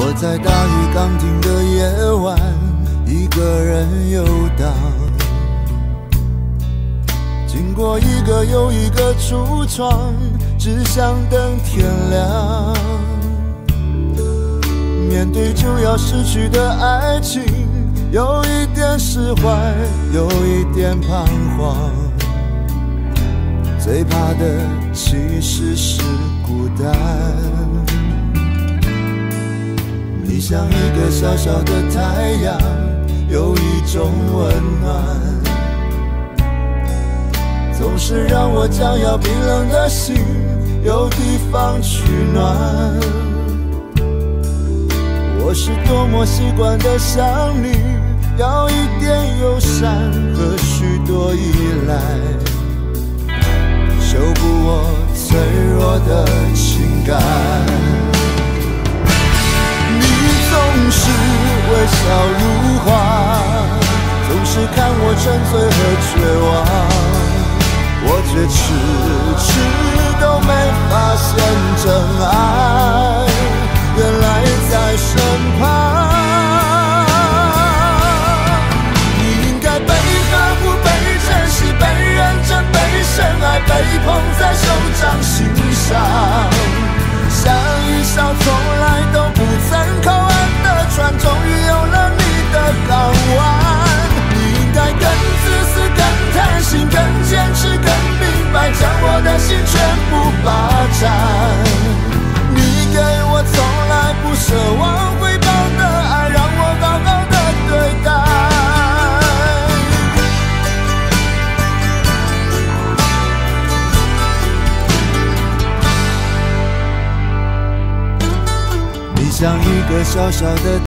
我在大雨刚停的夜晚，一个人游荡，经过一个又一个橱窗，只想等天亮。面对就要失去的爱情，有一点释怀，有一点彷徨。最怕的其实是孤单。你像一个小小的太阳，有一种温暖，总是让我将要冰冷的心有地方取暖。我是多么习惯的想你，要一点友善和许多依赖，修补我脆弱的情感。你总是微笑如花，总是看我沉醉和绝望，我却迟迟都没发现真爱原来在身旁。你应该被呵护、被珍惜、被认真、被深爱，被捧在手掌心上，像一艘从来都不曾靠岸的船，终于有了你的港湾。你应该更自私、更贪心、更坚持、更明白，将我的心全部霸占。你给我从来不奢望回报的爱，让我好好的对待。你像一个小小的